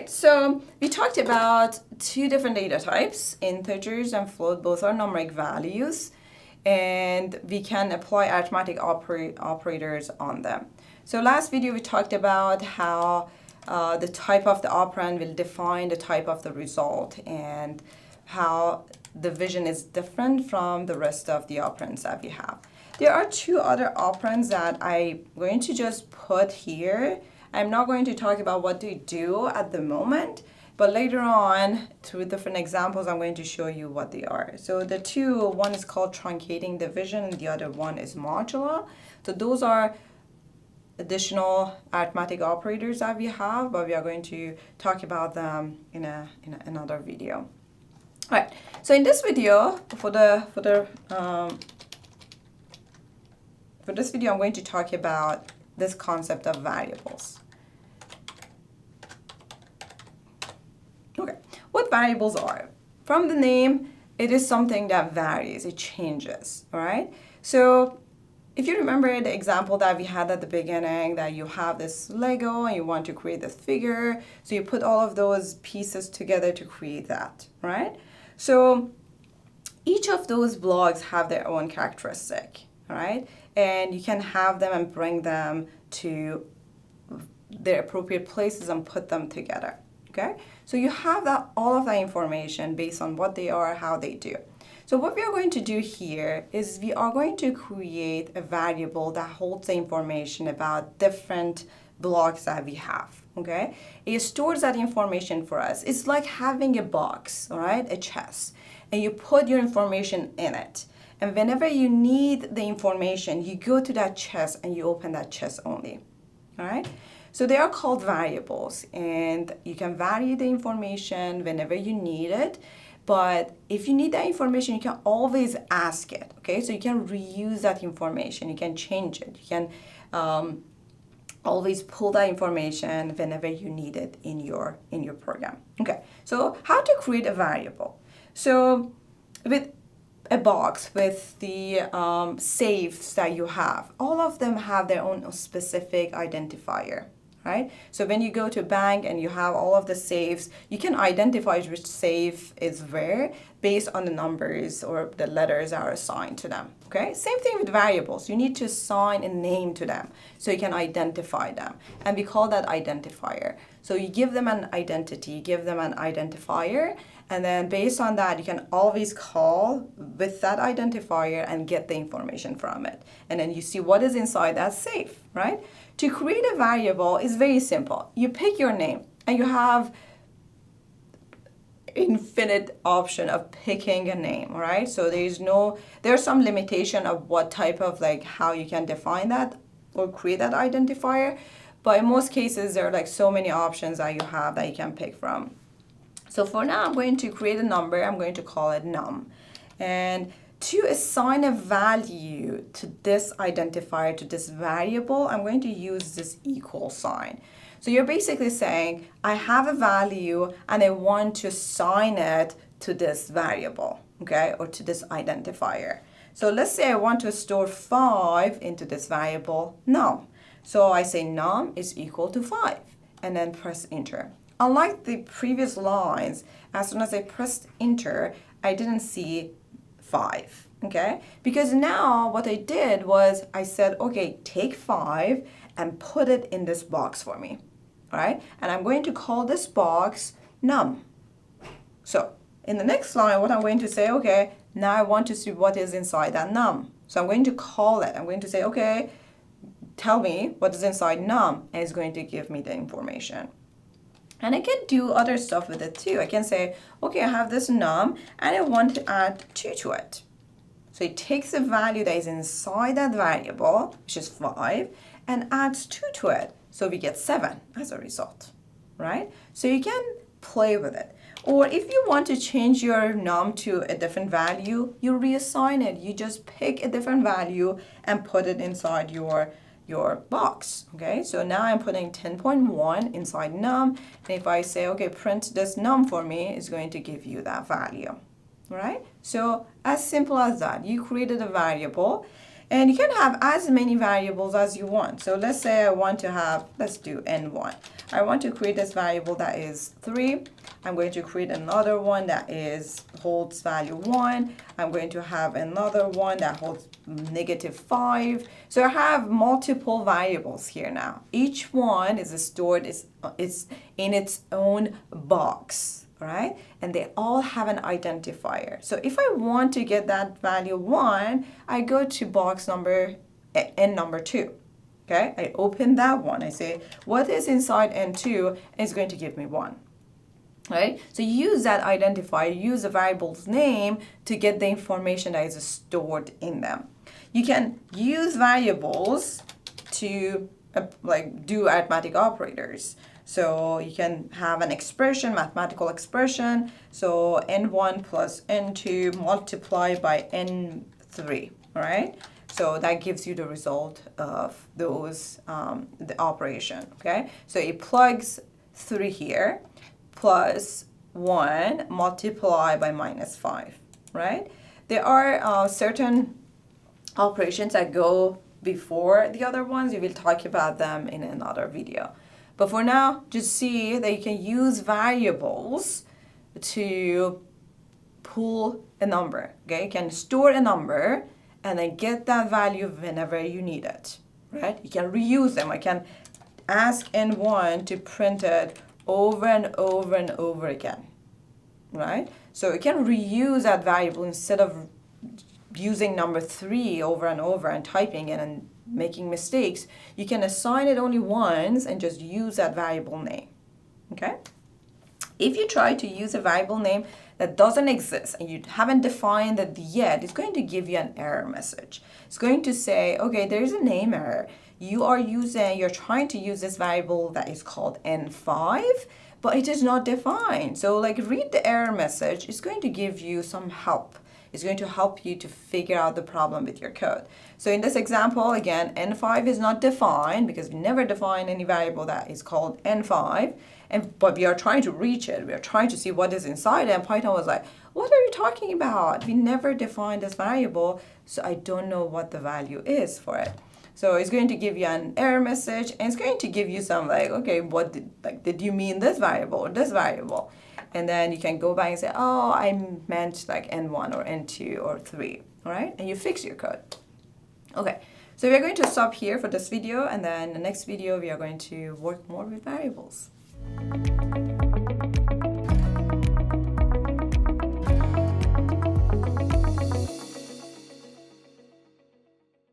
right, so we talked about two different data types, integers and float. Both are numeric values, and we can apply arithmetic operators on them. So last video we talked about how the type of the operand will define the type of the result, and how division is different from the rest of the operands that we have. There are two other operands that I'm going to just put here. I'm not going to talk about what they do at the moment, but later on, through different examples, I'm going to show you what they are. So the two, one is called truncating division, and the other one is modulo. So those are additional arithmetic operators that we have, but we are going to talk about them in another video. All right. So in this video, for this video, I'm going to talk about this concept of variables. Okay, what variables are? From the name, it is something that varies, it changes, all right? So if you remember the example that we had at the beginning, that you have this Lego and you want to create this figure, so you put all of those pieces together to create that, right? So each of those blocks have their own characteristic, all right? And you can have them and bring them to their appropriate places and put them together, okay? So you have all of that information based on what they are, how they do. So what we are going to do here is we are going to create a variable that holds the information about different blocks that we have, okay? It stores that information for us. It's like having a box, all right, a chest, and you put your information in it. And whenever you need the information, you go to that chest and you open that chest only, all right? So they are called variables, and you can vary the information whenever you need it. But if you need that information, you can always ask it, okay? So you can reuse that information, you can change it, you can always pull that information whenever you need it in your program. Okay, so how to create a variable? So with a box with the safes that you have, all of them have their own specific identifier, right? So when you go to a bank and you have all of the safes, you can identify which safe is where based on the numbers or the letters that are assigned to them, okay? Same thing with variables. You need to assign a name to them so you can identify them, and we call that identifier. So you give them an identity, you give them an identifier, and then based on that, you can always call with that identifier and get the information from it. And then you see what is inside that safe, right? To create a variable is very simple. You pick your name, and you have infinite option of picking a name, right? So there's some limitation of what type of, like, how you can define that or create that identifier. But in most cases, there are like so many options that you have that you can pick from. So for now, I'm going to create a number. I'm going to call it num. And to assign a value to this identifier, to this variable, I'm going to use this equal sign. So you're basically saying, I have a value and I want to assign it to this variable, okay, or to this identifier. So let's say I want to store 5 into this variable num. So I say num is equal to 5 and then press enter. Unlike the previous lines, as soon as I pressed enter, I didn't see 5, okay? Because now what I did was I said, okay, take 5 and put it in this box for me, all right? And I'm going to call this box num. So in the next line, what I'm going to say, okay, now I want to see what is inside that num. So I'm going to call it. I'm going to say, okay, tell me what is inside num, and it's going to give me the information. And I can do other stuff with it too. I can say, okay, I have this num and I want to add 2 to it. So it takes the value that is inside that variable, which is 5, and adds 2 to it. So we get 7 as a result, right? So you can play with it. Or if you want to change your num to a different value, you reassign it. You just pick a different value and put it inside your box, okay? So now I'm putting 10.1 inside num, and if I say, okay, print this num for me, it's going to give you that value, right? So as simple as that. You created a variable, and you can have as many variables as you want. So let's say I want to have, let's do n1. I want to create this variable that is 3. I'm going to create another one that holds value 1. I'm going to have another one that holds -5. So I have multiple variables here now. Each one is stored is in its own box, right? And they all have an identifier. So if I want to get that value 1, I go to box number n number 2. Okay, I open that one. I say, what is inside n2? And it's going to give me 1. Right? So use that identifier, use the variable's name to get the information that is stored in them. You can use variables to do arithmetic operators. So you can have an expression, mathematical expression. So n1 plus n2 multiplied by n3, all right? So that gives you the result of those, the operation, okay? So it plugs 3 here plus 1 multiplied by -5, right? There are certain operations that go before the other ones. We will talk about them in another video. But for now, just see that you can use variables to pull a number, okay? You can store a number and then get that value whenever you need it, right? You can reuse them. I can ask n1 to print it over and over and over again, right? So you can reuse that variable instead of using number 3 over and over and typing it and making mistakes. You can assign it only once and just use that variable name, okay? If you try to use a variable name that doesn't exist and you haven't defined it yet, it's going to give you an error message. It's going to say, okay, there's a name error. You're trying to use this variable that is called n5, but it is not defined. So read the error message. It's going to give you some help. It's going to help you to figure out the problem with your code. So in this example, again, n5 is not defined because we never define any variable that is called n5. But we are trying to reach it. We are trying to see what is inside it. And Python was like, what are you talking about? We never defined this variable, so I don't know what the value is for it. So it's going to give you an error message, and it's going to give you some okay, what did you mean this variable or this variable? And then you can go back and say, oh, I meant n1 or n2 or 3, all right? And you fix your code. Okay, so we're going to stop here for this video, and then the next video we are going to work more with variables.